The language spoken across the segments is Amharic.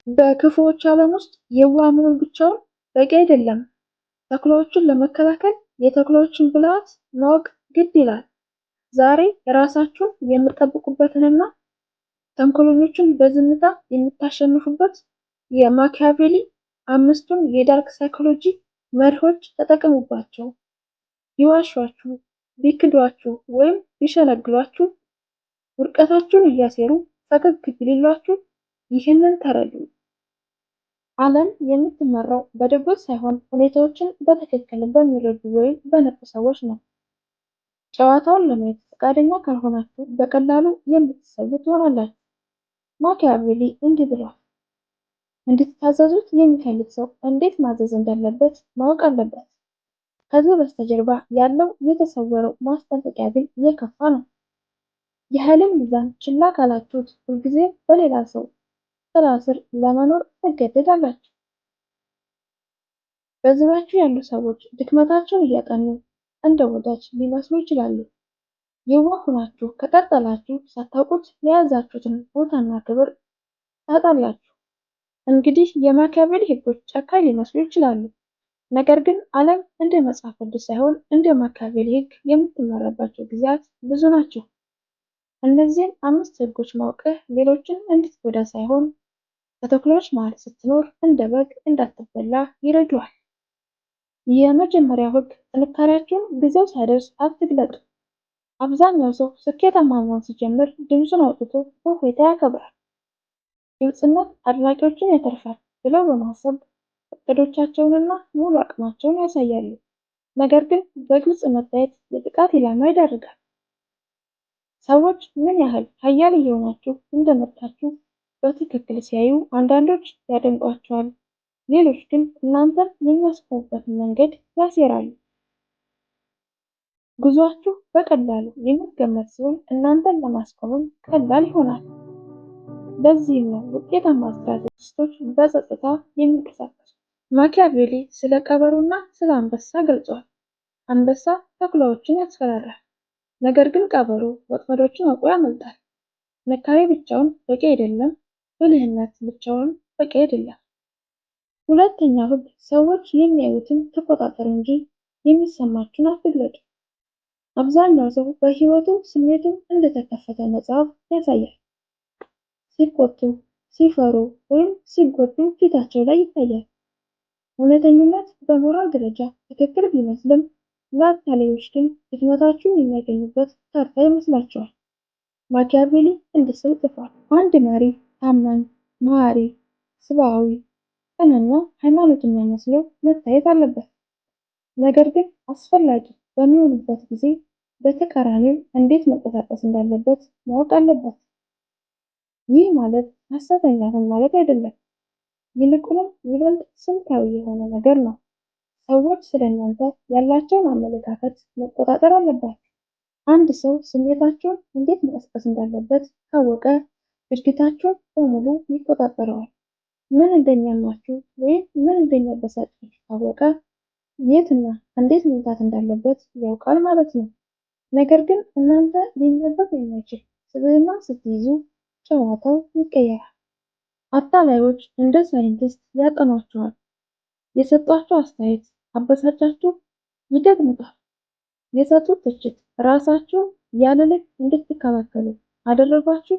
በክፉዎች ዓለም ውስጥ የዋህ መሆን ብቻውን በቂ አይደለም። ተኩላዎችን ለመከላከል የተኩላዎችን ብልሃት ማወቅ ግድ ይላል። ዛሬ ራሳችሁን የምትጠብቁበትንና ተንኮለኞችን በዝምታ የምታሸንፉበት የማኪያቬሊ አምስቱን የዳርክ ሳይኮሎጂ መርሆች ተጠቀሙባቸው። ቢዋሿችሁ፣ ቢክዷችሁ ወይም ቢሸነግሏችሁ፣ ውድቀታችሁን እያሴሩ ፈገግ ቢሉላችሁ ይህንን ተረዱ። ዓለም የምትመራው በድብቅ ሳይሆን ሁኔታዎችን በትክክል በሚረዱ ወይም በነቁ ሰዎች ነው። ጨዋታውን ለማየት ፈቃደኛ ካልሆናችሁ በቀላሉ የምትሰዉ ትሆናላችሁ። ማኪያቬሊ እንዲህ ብሏል፣ እንድትታዘዙት የሚፈልግ ሰው እንዴት ማዘዝ እንዳለበት ማወቅ አለበት። ከዚህ በስተጀርባ ያለው የተሰወረው ማስጠንቀቂያ ግን የከፋ ነው። የኃይልን ሚዛን ችላ ካላችሁት ሁልጊዜ በሌላ ሰው ጥላ ስር ለመኖር ትገደዳላችሁ። በዙሪያችሁ ያሉ ሰዎች ድክመታቸውን እያጠኑ እንደ ወዳጅ ሊመስሉ ይችላሉ። የዋህ ሆናችሁ ከቀጠላችሁ ሳታውቁት የያዛችሁትን ቦታና ክብር ታጣላችሁ። እንግዲህ የማኪያቬሊ ህጎች ጨካኝ ሊመስሉ ይችላሉ፣ ነገር ግን ዓለም እንደ መጽሐፍ ቅዱስ ሳይሆን እንደ ማኪያቬሊ ህግ የምትመራባቸው ጊዜያት ብዙ ናቸው። እነዚህን 5 ህጎች ማወቅህ ሌሎችን እንድትጎዳ ሳይሆን በተኩላዎች መሃል ስትኖር እንደ በግ እንዳትበላ ይረዱሃል። የመጀመሪያው ህግ ጥንካሬያችሁን ጊዜው ሳይደርስ አትግለጡ። አብዛኛው ሰው ስኬታማ መሆን ሲጀምር ድምፁን አውጥቶ በሆይታ ያከብራል። ግልጽነት አድናቂዎችን ያተርፋል ብለው በማሰብ እቅዶቻቸውንና ሙሉ አቅማቸውን ያሳያሉ። ነገር ግን በግልጽ መታየት የጥቃት ኢላማ ይዳርጋል። ሰዎች ምን ያህል ኃያል እየሆናችሁ እንደመጣችሁ በትክክል ሲያዩ አንዳንዶች ያደንቋቸዋል፣ ሌሎች ግን እናንተን የሚያስቆሙበትን መንገድ ያሴራሉ። ጉዟችሁ በቀላሉ የሚገመት ሲሆን እናንተን ለማስቆምም ቀላል ይሆናል። ለዚህም ነው ውጤታማ ስትራቴጂስቶች በጸጥታ የሚንቀሳቀሱ። ማኪያቬሊ ስለ ቀበሮና ስለ አንበሳ ገልጿል። አንበሳ ተኩላዎችን ያስፈራራል፣ ነገር ግን ቀበሮ ወጥመዶችን አውቆ ያመልጣል። ጥንካሬ ብቻውን በቂ አይደለም፣ ብልህነት ብቻውን በቂ አይደለም። ሁለተኛው ህግ ሰዎች የሚያዩትን ተቆጣጠሩ እንጂ የሚሰማችሁን አትግለጡ። አብዛኛው ሰው በህይወቱ ስሜቱን እንደተከፈተ መጽሐፍ ያሳያል። ሲቆጡ፣ ሲፈሩ ወይም ሲጎዱ ፊታቸው ላይ ይታያል። እውነተኝነት በሞራል ደረጃ ትክክል ቢመስልም ለአታላዮች ግን ድክመታችሁን የሚያገኙበት ካርታ ይመስላቸዋል። ማኪያቬሊ እንዲህ ሲል ጽፏል፣ አንድ መሪ ታማኝ፣ መሐሪ፣ ሰብአዊ፣ ቅንና ሃይማኖተኛ መስሎ መታየት አለበት። ነገር ግን አስፈላጊ በሚሆንበት ጊዜ በተቃራኒው እንዴት መንቀሳቀስ እንዳለበት ማወቅ አለበት። ይህ ማለት ሐሰተኛ ሁን ማለት አይደለም፣ ይልቁንም ይበልጥ ስልታዊ የሆነ ነገር ነው። ሰዎች ስለእናንተ ያላቸውን አመለካከት መቆጣጠር አለባቸው። አንድ ሰው ስሜታቸውን እንዴት መቀስቀስ እንዳለበት ካወቀ ድርጊታቸውን በሙሉ ይቆጣጠረዋል። ምን እንደሚያማችሁ ወይም ምን እንደሚያበሳጫችሁ ካወቀ የትና እንዴት መምታት እንዳለበት ያውቃል ማለት ነው። ነገር ግን እናንተ ሊነበብ የማይችል ስብዕና ስትይዙ ጨዋታው ይቀየራል። አታላዮች እንደ ሳይንቲስት ያጠኗችኋል። የሰጧችሁ አስተያየት አበሳጫችሁ፣ ይደግሙታል። የሰጡት ትችት ራሳችሁ ያለ ልክ እንድትከላከሉ አደረጓችሁ፣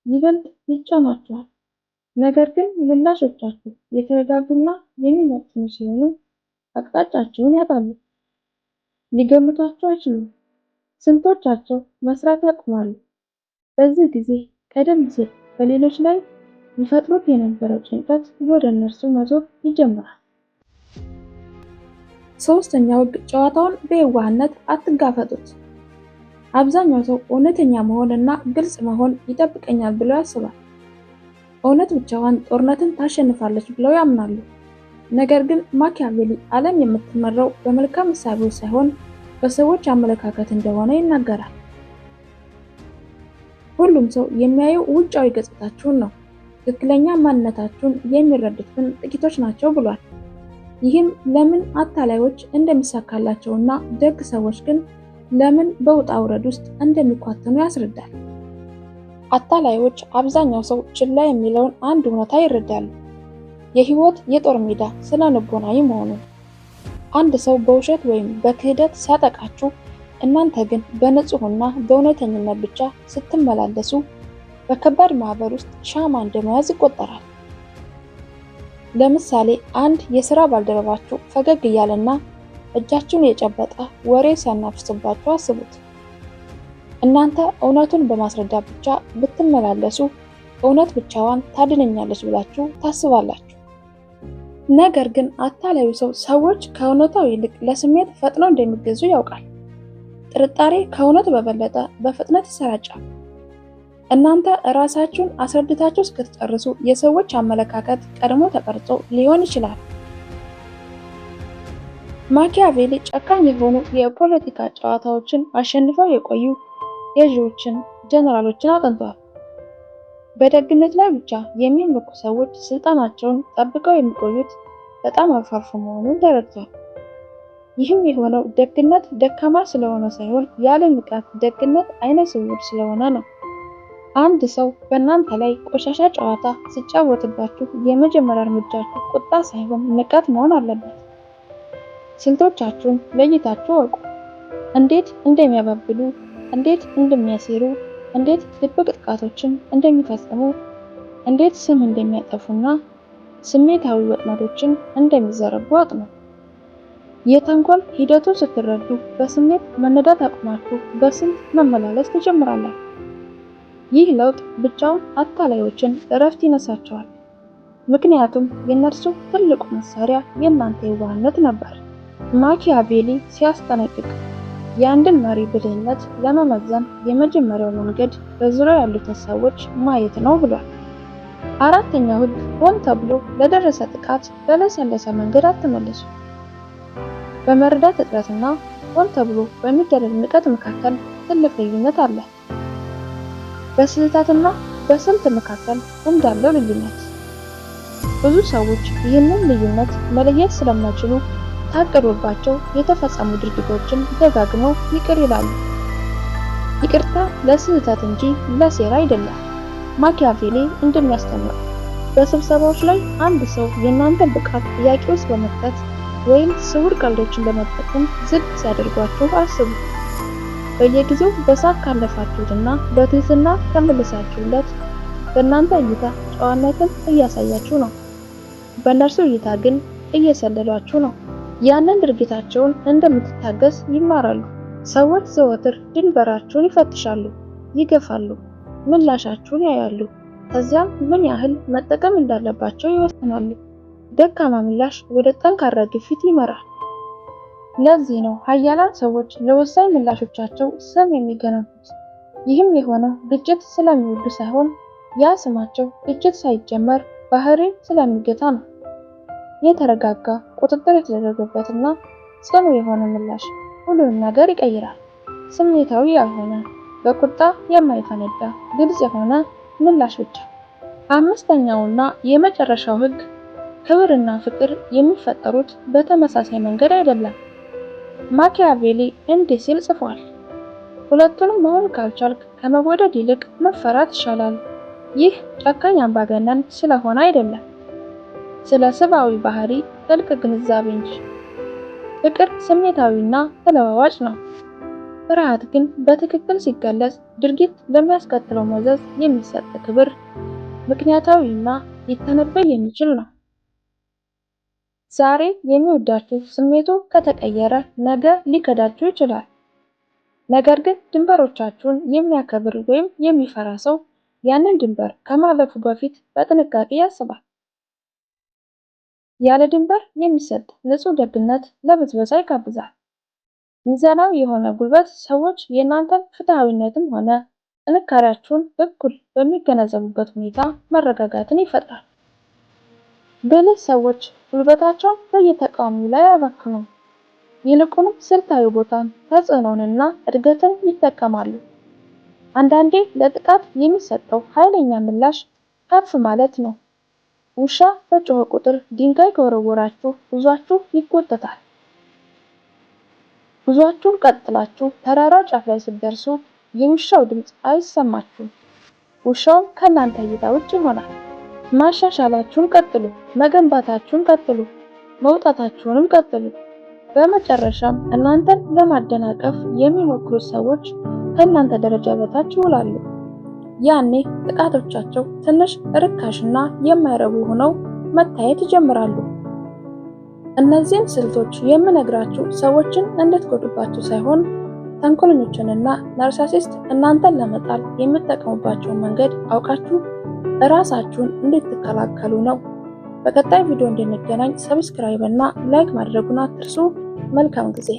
ይበልጥ ይጫናችኋል። ነገር ግን ምላሾቻችሁ የተረጋጉና የሚመጥኑ ሲሆኑ አቅጣጫቸውን ያጣሉ። ሊገምቷቸው አይችሉም። ስንቶቻቸው መስራት ያቆማሉ። በዚህ ጊዜ ቀደም ሲል በሌሎች ላይ ይፈጥሩት የነበረው ጭንቀት ወደ እነርሱ መዞር ይጀምራል። ሶስተኛው ህግ ጨዋታውን በየዋህነት አትጋፈጡት። አብዛኛው ሰው እውነተኛ መሆንና ግልጽ መሆን ይጠብቀኛል ብሎ ያስባል። እውነት ብቻዋን ጦርነትን ታሸንፋለች ብለው ያምናሉ። ነገር ግን ማኪያቬሊ ዓለም የምትመራው በመልካም እሳቤዎች ሳይሆን በሰዎች አመለካከት እንደሆነ ይናገራል። ሁሉም ሰው የሚያየው ውጫዊ ገጽታችሁን ነው፣ ትክክለኛ ማንነታችሁን የሚረዱት ግን ጥቂቶች ናቸው ብሏል። ይህም ለምን አታላዮች እንደሚሳካላቸውና ደግ ሰዎች ግን ለምን በውጣ ውረድ ውስጥ እንደሚኳተኑ ያስረዳል። አታላዮች አብዛኛው ሰው ችላ የሚለውን አንድ እውነታ ይረዳሉ። የህይወት የጦር ሜዳ ስነ ልቦናዊ መሆኑን። አንድ ሰው በውሸት ወይም በክህደት ሲያጠቃችሁ፣ እናንተ ግን በንጹህና በእውነተኝነት ብቻ ስትመላለሱ በከባድ ማዕበል ውስጥ ሻማ እንደመያዝ ይቆጠራል። ለምሳሌ አንድ የሥራ ባልደረባችሁ ፈገግ እያለና እጃችሁን የጨበጠ ወሬ ሲያናፍስባችሁ አስቡት። እናንተ እውነቱን በማስረዳት ብቻ ብትመላለሱ እውነት ብቻዋን ታድነኛለች ብላችሁ ታስባላችሁ። ነገር ግን አታላዩ ሰው ሰዎች ከእውነታው ይልቅ ለስሜት ፈጥነው እንደሚገዙ ያውቃል። ጥርጣሬ ከእውነት በበለጠ በፍጥነት ይሰራጫል። እናንተ ራሳችሁን አስረድታችሁ እስክትጨርሱ የሰዎች አመለካከት ቀድሞ ተቀርጾ ሊሆን ይችላል። ማኪያቬሊ ጨካኝ የሆኑ የፖለቲካ ጨዋታዎችን አሸንፈው የቆዩ ገዢዎችን፣ ጀነራሎችን አጥንቷል። በደግነት ላይ ብቻ የሚመኩ ሰዎች ስልጣናቸውን ጠብቀው የሚቆዩት በጣም አልፎ አልፎ መሆኑን ተረድቷል። ይህም የሆነው ደግነት ደካማ ስለሆነ ሳይሆን ያለ ንቃት ደግነት አይነ ስውር ስለሆነ ነው። አንድ ሰው በእናንተ ላይ ቆሻሻ ጨዋታ ሲጫወትባችሁ የመጀመሪያ እርምጃችሁ ቁጣ ሳይሆን ንቀት መሆን አለበት። ስልቶቻችሁን ለይታችሁ እወቁ። እንዴት እንደሚያባብሉ፣ እንዴት እንደሚያሴሩ፣ እንዴት ድብቅ ጥቃቶችን እንደሚፈጽሙ፣ እንዴት ስም እንደሚያጠፉና ስሜታዊ ወጥመዶችን እንደሚዘረጉ አጥኑ። የተንኮል ሂደቱን ስትረዱ በስሜት መነዳት አቁማችሁ በስልት መመላለስ ትጀምራላችሁ። ይህ ለውጥ ብቻውን አታላዮችን እረፍት ይነሳቸዋል። ምክንያቱም የእነርሱ ትልቁ መሳሪያ የእናንተ የዋህነት ነበር። ማኪያቬሊ ሲያስጠነቅቅ የአንድን መሪ ብልህነት ለመመዘን የመጀመሪያው መንገድ በዙሪያው ያሉትን ሰዎች ማየት ነው ብሏል። አራተኛው ሕግ ሆን ተብሎ ለደረሰ ጥቃት በለሰለሰ መንገድ አትመልሱ። በመረዳት እጥረትና ሆን ተብሎ በሚደረግ ንቀት መካከል ትልቅ ልዩነት አለ። በስህተትና በስልት መካከል እንዳለው ልዩነት። ብዙ ሰዎች ይህንን ልዩነት መለየት ስለማይችሉ ታቅዶባቸው የተፈጸሙ ድርጊቶችን ደጋግመው ይቅር ይላሉ። ይቅርታ ለስህተት እንጂ ለሴራ አይደለም። ማኪያቬሊ እንደሚያስተምረው በስብሰባዎች ላይ አንድ ሰው የእናንተን ብቃት ጥያቄ ውስጥ በመክተት ወይም ስውር ቀልዶችን በመጠቀም ዝቅ ሲያደርጓችሁ አስቡ። በየጊዜው በሳቅ ካለፋችሁትና በትህትና ተመልሳችሁለት በእናንተ እይታ ጨዋነትን እያሳያችሁ ነው። በእነርሱ እይታ ግን እየሰለሏችሁ ነው። ያንን ድርጊታቸውን እንደምትታገስ ይማራሉ። ሰዎች ዘወትር ድንበራችሁን ይፈትሻሉ፣ ይገፋሉ፣ ምላሻችሁን ያያሉ። ከዚያም ምን ያህል መጠቀም እንዳለባቸው ይወስናሉ። ደካማ ምላሽ ወደ ጠንካራ ግፊት ይመራል። ለዚህ ነው ኃያላን ሰዎች ለወሳኝ ምላሾቻቸው ስም የሚገነቡት። ይህም የሆነው ግጭት ስለሚወዱ ሳይሆን ያ ስማቸው ግጭት ሳይጀመር ባህሪ ስለሚገታ ነው። የተረጋጋ ቁጥጥር የተደረገበትና ጽኑ የሆነ ምላሽ ሁሉንም ነገር ይቀይራል። ስሜታዊ ያልሆነ፣ በቁጣ የማይፈነዳ ግልጽ የሆነ ምላሽ ብቻ። አምስተኛውና የመጨረሻው ሕግ ክብርና ፍቅር የሚፈጠሩት በተመሳሳይ መንገድ አይደለም። ማኪያቬሊ እንዲህ ሲል ጽፏል። ሁለቱንም መሆን ካልቻልክ ከመወደድ ይልቅ መፈራት ይሻላል። ይህ ጨካኝ አምባገነን ስለሆነ አይደለም፣ ስለ ሰብአዊ ባህሪ ጥልቅ ግንዛቤ እንጂ። ፍቅር ስሜታዊና ተለዋዋጭ ነው። ፍርሃት ግን በትክክል ሲገለጽ ድርጊት ለሚያስከትለው መዘዝ የሚሰጥ ክብር፣ ምክንያታዊና ሊተነበይ የሚችል ነው። ዛሬ የሚወዳችሁ ስሜቱ ከተቀየረ ነገ ሊከዳችሁ ይችላል። ነገር ግን ድንበሮቻችሁን የሚያከብር ወይም የሚፈራ ሰው ያንን ድንበር ከማለፉ በፊት በጥንቃቄ ያስባል። ያለ ድንበር የሚሰጥ ንጹህ ደግነት ለብዝበዛ ይጋብዛል። ሚዛናዊ የሆነ ጉልበት ሰዎች የእናንተን ፍትሃዊነትም ሆነ ጥንካሬያችሁን እኩል በሚገነዘቡበት ሁኔታ መረጋጋትን ይፈጥራል። ብልህ ሰዎች ጉልበታቸውን በየተቃዋሚው ላይ አያባክኑም። ይልቁንም ስልታዊ ቦታን፣ ተጽዕኖንና እድገትን ይጠቀማሉ። አንዳንዴ ለጥቃት የሚሰጠው ኃይለኛ ምላሽ ከፍ ማለት ነው። ውሻ በጮኸ ቁጥር ድንጋይ ከወረወራችሁ ጉዟችሁ ይጎተታል። ጉዟችሁን ቀጥላችሁ ተራራ ጫፍ ላይ ስትደርሱ የውሻው ድምፅ አይሰማችሁም። ውሻውም ከእናንተ እይታ ውጭ ይሆናል። ማሻሻላችሁን ቀጥሉ፣ መገንባታችሁን ቀጥሉ፣ መውጣታችሁንም ቀጥሉ። በመጨረሻም እናንተን ለማደናቀፍ የሚሞክሩት ሰዎች ከእናንተ ደረጃ በታች ይውላሉ። ያኔ ጥቃቶቻቸው ትንሽ ርካሽና የማይረቡ ሆነው መታየት ይጀምራሉ። እነዚህን ስልቶች የምነግራችሁ ሰዎችን እንድትጎዱባቸው ሳይሆን ተንኮለኞችንና ናርሲሲስት እናንተን ለመጣል የሚጠቀሙባቸውን መንገድ አውቃችሁ ራሳችሁን እንድትከላከሉ ነው። በቀጣይ ቪዲዮ እንድንገናኝ ሰብስክራይብ እና ላይክ ማድረጉን አትርሱ። መልካም ጊዜ።